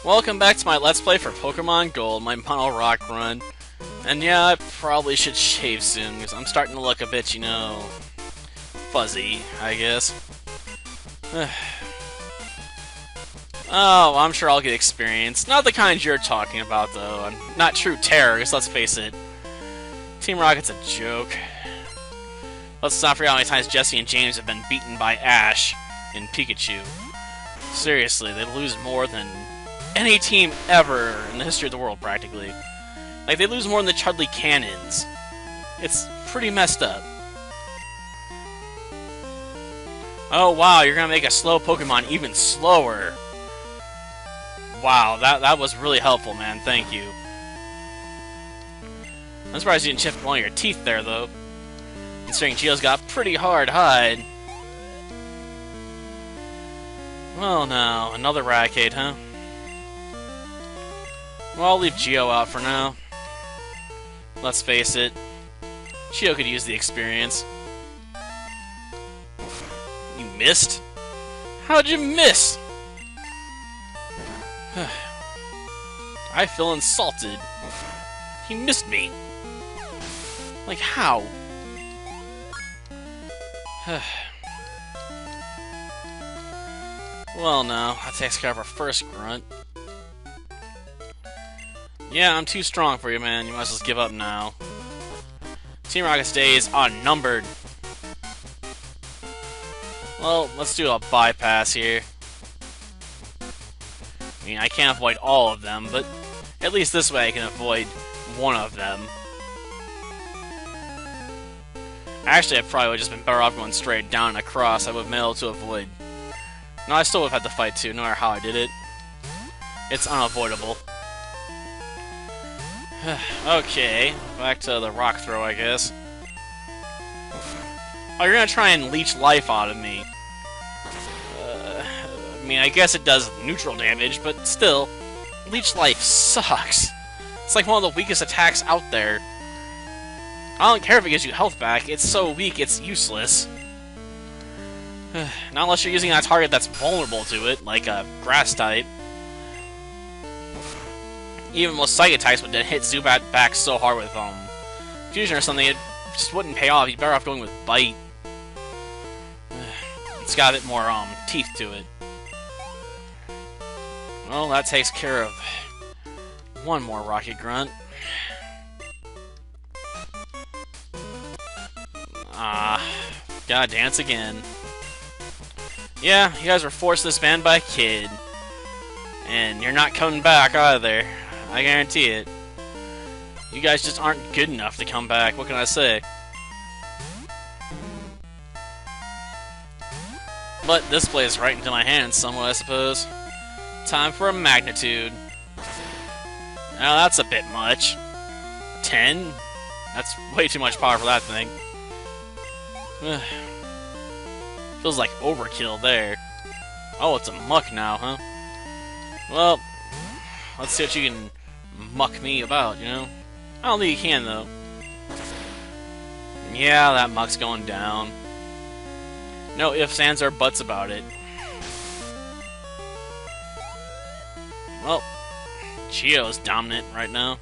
Welcome back to my Let's Play for Pokemon Gold, my Mono Rock run. And yeah, I probably should shave soon, because I'm starting to look a bit, you know, fuzzy, I guess. Oh, I'm sure I'll get experience. Not the kind you're talking about, though. I'm not true terrorist, let's face it. Team Rocket's a joke. Let's not forget how many times Jesse and James have been beaten by Ash and Pikachu. Seriously, they lose more than any team ever in the history of the world, practically. Like, they lose more than the Chudley Cannons. It's pretty messed up. Oh, wow, you're gonna make a slow Pokemon even slower. Wow, that was really helpful, man. Thank you. I'm surprised you didn't chip one of your teeth there, though. Considering Geo's got a pretty hard hide. Well, now, another Raticate, huh? Well, I'll leave Geo out for now. Let's face it, Geo could use the experience. You missed? How'd you miss? I feel insulted. He missed me. Like, how? Well, no, that takes care of our first grunt. Yeah, I'm too strong for you, man. You might as well just give up now. Team Rocket's days are numbered. Well, let's do a bypass here. I mean, I can't avoid all of them, but at least this way I can avoid one of them. Actually, I probably would have just been better off going straight down and across. I would have been able to avoid. No, I still would have had to fight too, no matter how I did it. It's unavoidable. Okay, back to the rock throw, I guess. Oh, you're gonna try and leech life out of me. I mean, I guess it does neutral damage, but still, leech life sucks. It's like one of the weakest attacks out there. I don't care if it gives you health back, it's so weak it's useless. Not unless you're using a target that's vulnerable to it, like a grass type. Even most psychic types would hit Zubat back so hard with fusion or something, it just wouldn't pay off. You'd better off going with bite. It's got a bit more teeth to it. Well, that takes care of one more Rocket Grunt. Gotta dance again. Yeah, you guys were forced to this band by a kid. And you're not coming back either. I guarantee it. You guys just aren't good enough to come back. What can I say? But this plays right into my hands somewhat, I suppose. Time for a magnitude. Now that's a bit much. 10? That's way too much power for that thing. Feels like overkill there. Oh, it's a muck now, huh? Well, let's see what you can muck me about, you know? I don't think you can, though. Yeah, that muck's going down. No ifs, ands, or buts about it. Well, Geo's dominant right now.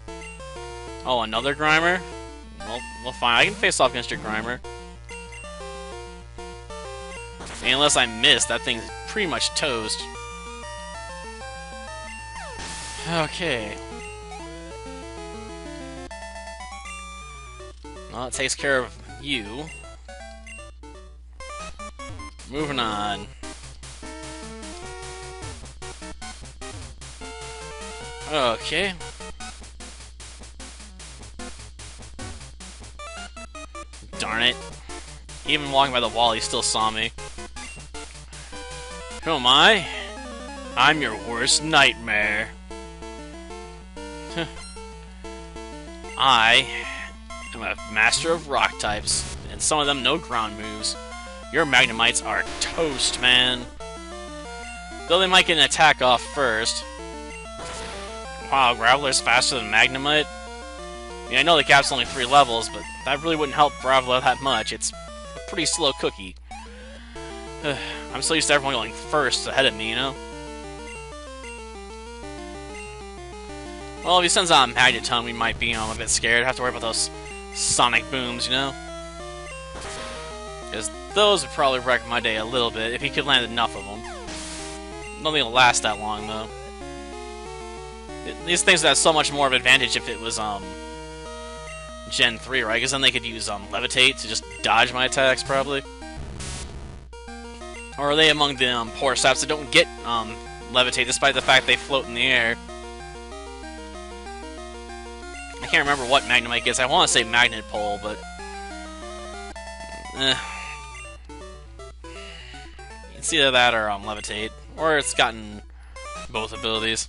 Oh, another Grimer? Well, fine. I can face off against your Grimer. I mean, unless I miss, that thing's pretty much toast. Okay. Well, it takes care of you. Moving on. Okay. Darn it. Even walking by the wall, he still saw me. Who am I? I'm your worst nightmare. I am a master of rock types, and some of them no ground moves. Your Magnemites are toast, man. Though they might get an attack off first. Wow, Graveler's faster than Magnemite? I mean, I know the cap's only 3 levels, but that really wouldn't help Graveler that much. It's a pretty slow cookie. I'm so used to everyone going first ahead of me, you know? Well, if he sends out a Magneton, we might be a bit scared. Have to worry about those sonic booms, you know? Because those would probably wreck my day a little bit if he could land enough of them. Nothing will last that long, though. These things would have so much more of an advantage if it was, Gen 3, right? Because then they could use, Levitate to just dodge my attacks, probably. Or are they among the, poor saps that don't get, Levitate, despite the fact they float in the air? I can't remember what Magnemite gets. I want to say Magnet Pole, but... It's either that or, Levitate. Or it's gotten both abilities.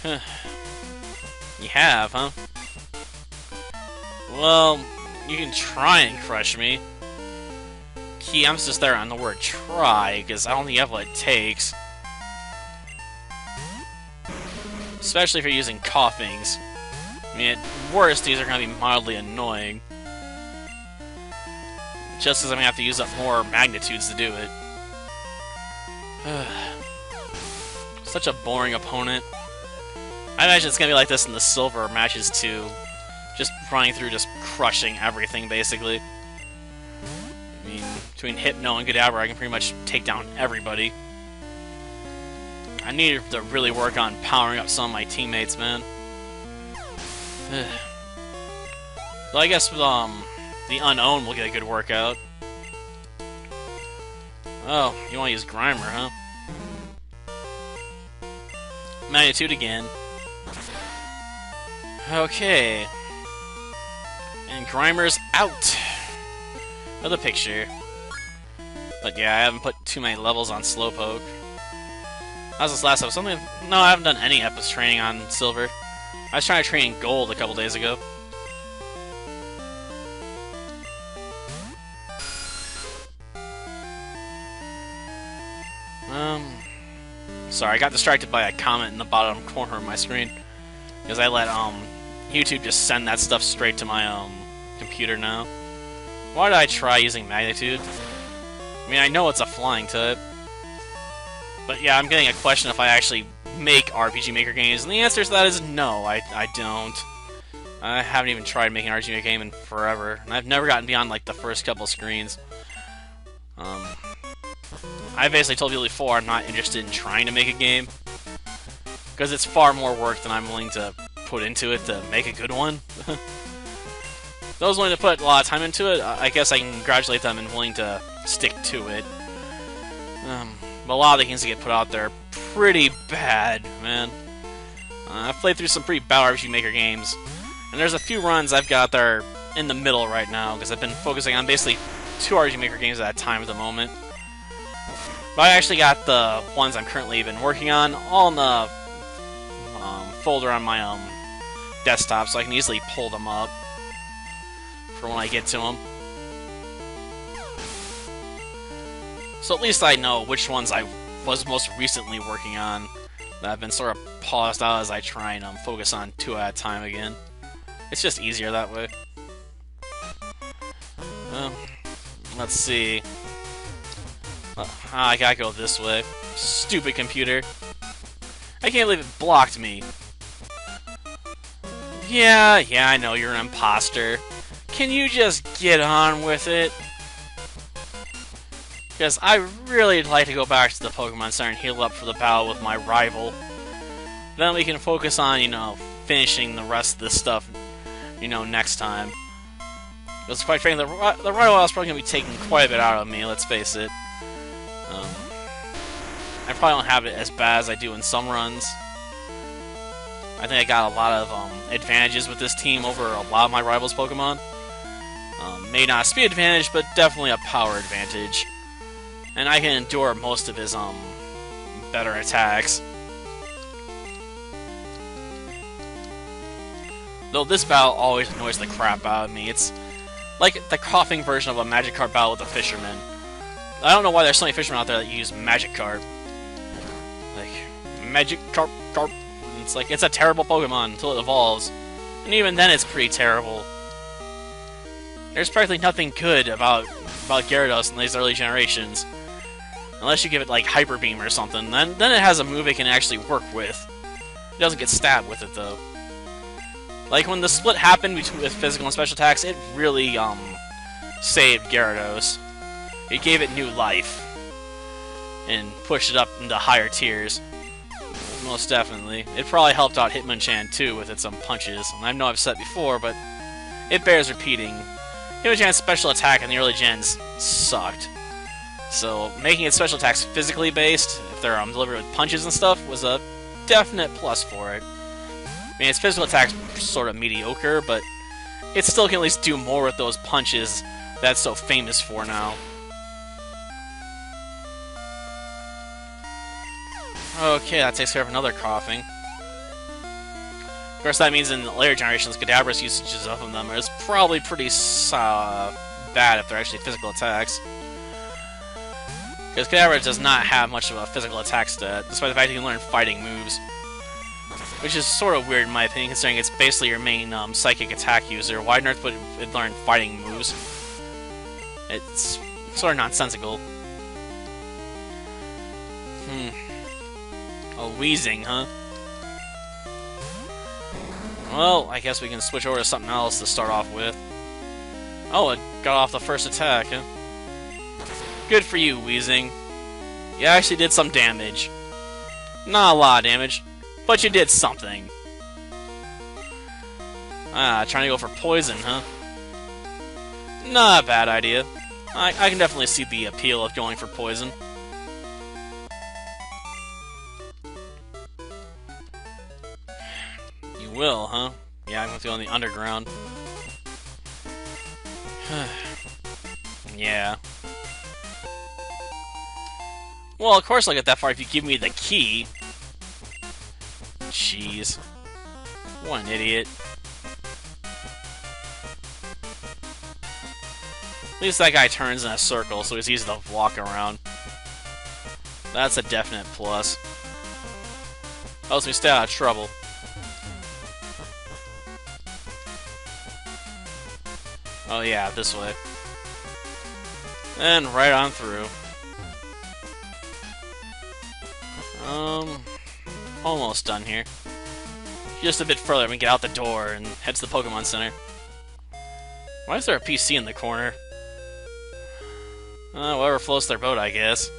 You have, huh? Well, you can try and crush me. Key emphasis there on the word try, because I don't think you have what it takes. Especially if you're using Coughings. I mean, at worst, these are going to be mildly annoying. Just because I'm going to have to use up more magnitudes to do it. Such a boring opponent. I imagine it's going to be like this in the silver matches too. Just running through, just crushing everything, basically. I mean, between Hypno and Kadabra, I can pretty much take down everybody. I need to really work on powering up some of my teammates, man. Well, I guess the Unown will get a good workout. Oh, you want to use Grimer, huh? Magnitude again. Okay. And Grimer's out of the picture. But yeah, I haven't put too many levels on Slowpoke. How's this last episode? No, I haven't done any Epis training on Silver. I was trying to train in Gold a couple days ago. Sorry, I got distracted by a comment in the bottom corner of my screen. Because I let, YouTube just send that stuff straight to my, computer now. Why did I try using Magnitude? I mean, I know it's a flying type. But yeah, I'm getting a question if I actually make RPG Maker games, and the answer to that is no, I don't. I haven't even tried making an RPG Maker game in forever, and I've never gotten beyond, like, the first couple screens. I basically told people before I'm not interested in trying to make a game, because it's far more work than I'm willing to put into it to make a good one. Those willing to put a lot of time into it, I guess I can congratulate them and willing to stick to it. But a lot of the games that get put out there are pretty bad, man. I've played through some pretty bad RPG Maker games, and there's a few runs I've got that are in the middle right now, because I've been focusing on basically 2 RPG Maker games at a time at the moment. But I actually got the ones I'm currently been working on all in the folder on my desktop, so I can easily pull them up for when I get to them. So at least I know which ones I was most recently working on that I've been sort of paused out as I try and focus on 2 at a time again. It's just easier that way. Let's see. I gotta go this way. Stupid computer. I can't believe it blocked me. Yeah, I know you're an imposter. Can you just get on with it? Because I really like to go back to the Pokemon Center and heal up for the battle with my rival. Then we can focus on, finishing the rest of this stuff, next time. Because quite frankly, the rival is probably going to be taking quite a bit out of me, let's face it. I probably don't have it as bad as I do in some runs. I think I got a lot of advantages with this team over a lot of my rivals' Pokemon. Maybe not a speed advantage, but definitely a power advantage. And I can endure most of his better attacks. Though this battle always annoys the crap out of me. It's like the coughing version of a Magikarp battle with a Fisherman. I don't know why there's so many Fishermen out there that use Magikarp. Like, Magikarp. It's like, it's a terrible Pokemon until it evolves. And even then it's pretty terrible. There's practically nothing good about Gyarados in these early generations. Unless you give it, like, Hyper Beam or something. Then it has a move it can actually work with. He doesn't get stabbed with it, though. Like, when the split happened between with physical and special attacks, it really, saved Gyarados. It gave it new life. And pushed it up into higher tiers. Most definitely. It probably helped out Hitmonchan, too, with its punches. And I know I've said it before, but it bears repeating. Hitmonchan's special attack in the early gens sucked. So, making its special attacks physically based, if they're delivered with punches and stuff, was a definite plus for it. I mean, its physical attack's sort of mediocre, but it still can at least do more with those punches that it's so famous for now. Okay, that takes care of another coughing. Of course, that means in the later generations, Kadabra's usages of them is probably pretty bad if they're actually physical attacks. Because Kadabra does not have much of a physical attack stat, despite the fact you can learn fighting moves. Which is sort of weird in my opinion, considering it's basically your main psychic attack user. Why on earth would it learn fighting moves? It's sort of nonsensical. Oh, wheezing, huh? Well, I guess we can switch over to something else to start off with. Oh, it got off the first attack, huh? Good for you, Wheezing. You actually did some damage. Not a lot of damage, but you did something. Ah, trying to go for poison, huh? Not a bad idea. I can definitely see the appeal of going for poison. You will, huh? Yeah, I'm gonna go in the underground. Yeah. Well, of course I'll get that far if you give me the key. Jeez. What an idiot. At least that guy turns in a circle, so it's easy to walk around. That's a definite plus. Helps me stay out of trouble. Oh yeah, this way. And right on through. Almost done here. Just a bit further, we can get out the door and head to the Pokemon Center. Why is there a PC in the corner? Whatever floats their boat, I guess.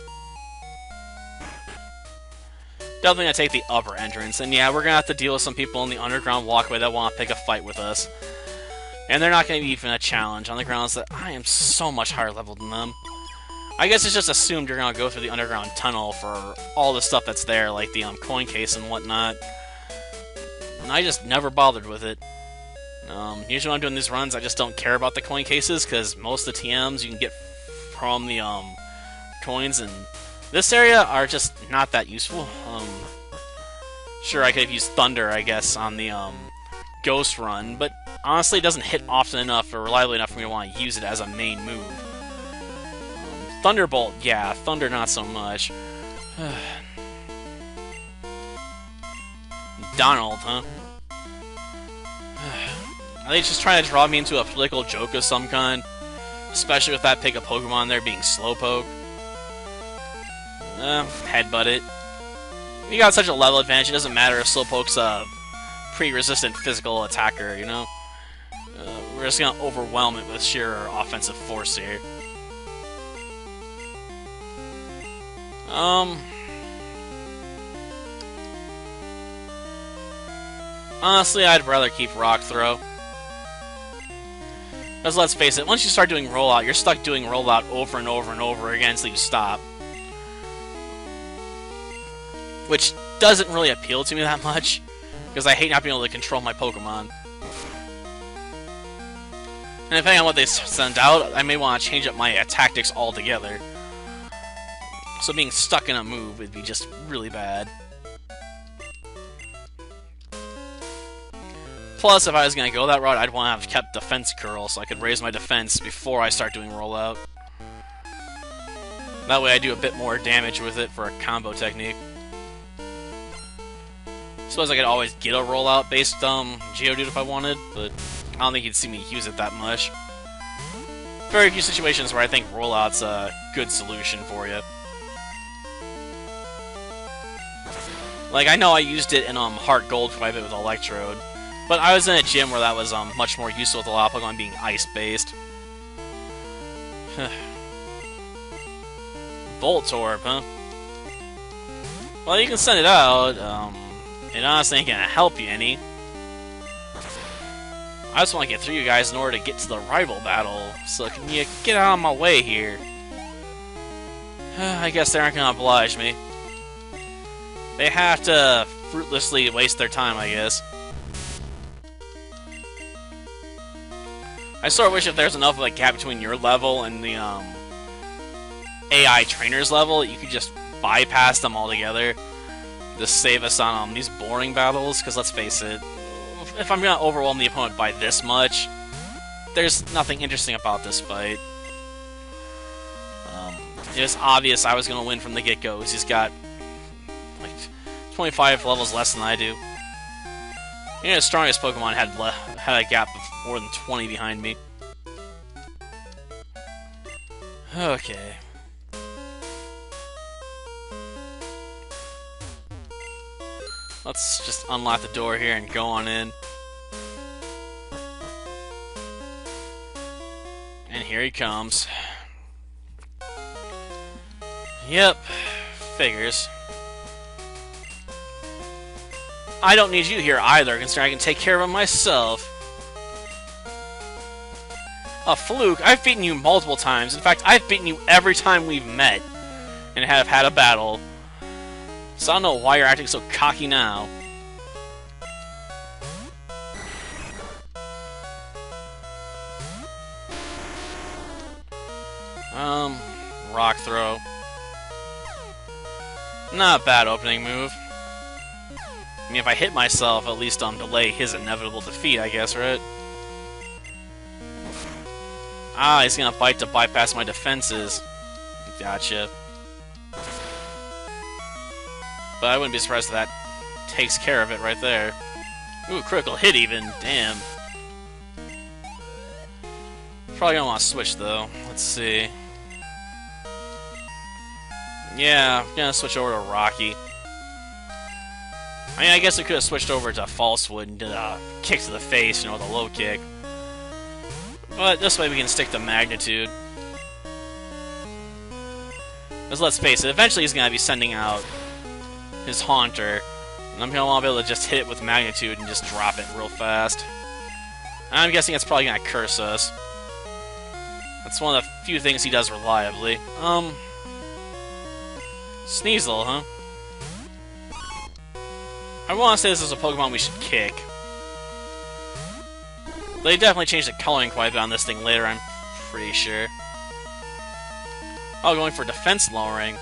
Definitely gonna take the upper entrance, and yeah, we're gonna have to deal with some people in the underground walkway that want to pick a fight with us. And they're not gonna be even a challenge on the grounds that I am so much higher level than them. I guess it's just assumed you're gonna go through the underground tunnel for all the stuff that's there, like the coin case and whatnot. And I just never bothered with it. Usually when I'm doing these runs, I just don't care about the coin cases, because most of the TMs you can get from the coins in this area are just not that useful. Sure, I could have used Thunder, I guess, on the Ghost run, but honestly, it doesn't hit often enough or reliably enough for me to want to use it as a main move. Thunderbolt, yeah. Thunder, not so much. Donald, huh? Are they just trying to draw me into a political joke of some kind? Especially with that pick of Pokemon there being Slowpoke. Headbutt it. You got such a level advantage, it doesn't matter if Slowpoke's a pre-resistant physical attacker, you know? We're just gonna overwhelm it with sheer offensive force here. Honestly, I'd rather keep Rock Throw. Because let's face it, once you start doing Rollout, you're stuck doing Rollout over and over and over again until you stop. Which doesn't really appeal to me that much, because I hate not being able to control my Pokemon. And depending on what they send out, I may want to change up my tactics altogether. So being stuck in a move would be just really bad. Plus, if I was going to go that route, I'd want to have kept Defense Curl so I could raise my defense before I start doing Rollout. That way I do a bit more damage with it for a combo technique. Suppose I could always get a Rollout-based Geodude if I wanted, but I don't think you'd see me use it that much. Very few situations where I think Rollout's a good solution for you. Like, I know I used it in Heart Gold quite a bit with Electrode, but I was in a gym where that was much more useful with a lot of Pokemon being ice-based. Voltorb, huh? Well, you can send it out. It honestly ain't gonna help you any. I just want to get through you guys in order to get to the rival battle. So can you get out of my way here? I guess they aren't gonna oblige me. They have to fruitlessly waste their time, I guess. I sort of wish if there's enough of a gap between your level and the AI trainer's level, you could just bypass them altogether. Just save us on these boring battles, because let's face it, if I'm gonna overwhelm the opponent by this much, there's nothing interesting about this fight. It was obvious I was gonna win from the get-go, because he's got like 25 levels less than I do. You know, the strongest Pokemon had a gap of more than 20 behind me. Okay. Let's just unlock the door here and go on in. And here he comes. Yep, figures. I don't need you here either, considering I can take care of him myself. A fluke? I've beaten you multiple times. In fact, I've beaten you every time we've met and have had a battle. So I don't know why you're acting so cocky now. Rock throw. Not a bad opening move. I mean, if I hit myself, at least delay his inevitable defeat, I guess, right? Ah, he's gonna bite to bypass my defenses. Gotcha. But I wouldn't be surprised if that takes care of it right there. Ooh, critical hit even. Damn. Probably gonna want to switch, though. Let's see. Yeah, I'm gonna switch over to Rocky. I mean, I guess I could have switched over to Falsewood and did a kick to the face, you know, with a low kick. But this way we can stick to Magnitude. Because let's face it, eventually he's gonna be sending out his Haunter, and I'm gonna want to be able to just hit it with Magnitude and just drop it real fast. And I'm guessing it's probably gonna curse us. That's one of the few things he does reliably. Sneasel, huh? I want to say this is a Pokemon we should kick. They definitely changed the coloring quite a bit on this thing later, I'm pretty sure. Oh, going for defense lowering.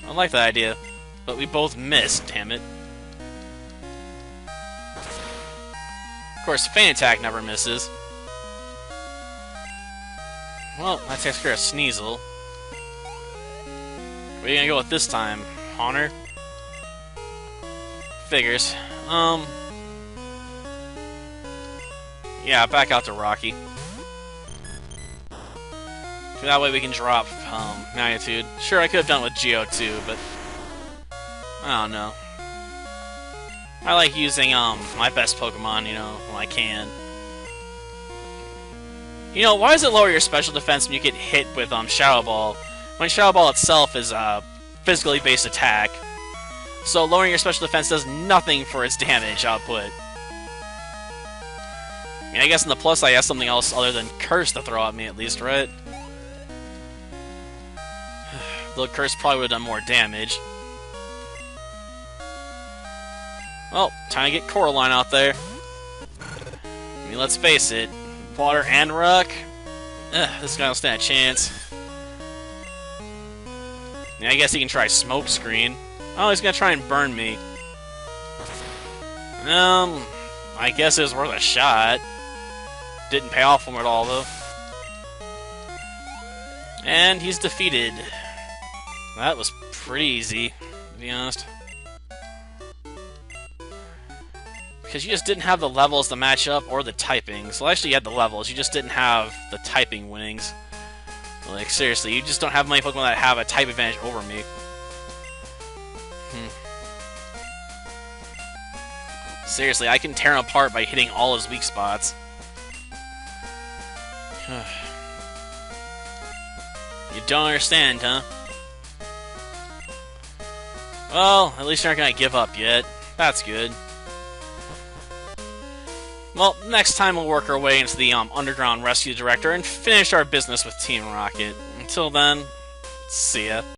I like that idea, but we both missed, damn it. Of course, Feint Attack never misses. Well, that takes care of Sneasel. Where are you gonna go with this time, Haunter? Figures. Yeah, back out to Rocky. That way we can drop Magnitude. Sure, I could have done it with Geo too, but I don't know. I like using my best Pokemon, you know, when I can. You know, why does it lower your special defense when you get hit with Shadow Ball? When Shadow Ball itself is a physically based attack. So lowering your special defense does nothing for its damage output. I mean, I guess in the plus I have something else other than Curse to throw at me at least, right? Though Curse probably would have done more damage. Well, time to get Coraline out there. I mean, let's face it. Water and Rock? This guy don't stand a chance. Yeah, I guess he can try Smoke Screen. Oh, he's gonna try and burn me. I guess it was worth a shot. Didn't pay off for him at all, though. And he's defeated. That was pretty easy, to be honest. Because you just didn't have the levels to match up, or the typings. Well, actually, you had the levels, you just didn't have the typing winnings. Like, seriously, you just don't have many Pokemon that have a type advantage over me. Seriously, I can tear him apart by hitting all his weak spots. You don't understand, huh? Well, at least you're not gonna give up yet. That's good. Well, next time we'll work our way into the Underground Rescue Director and finish our business with Team Rocket. Until then, see ya.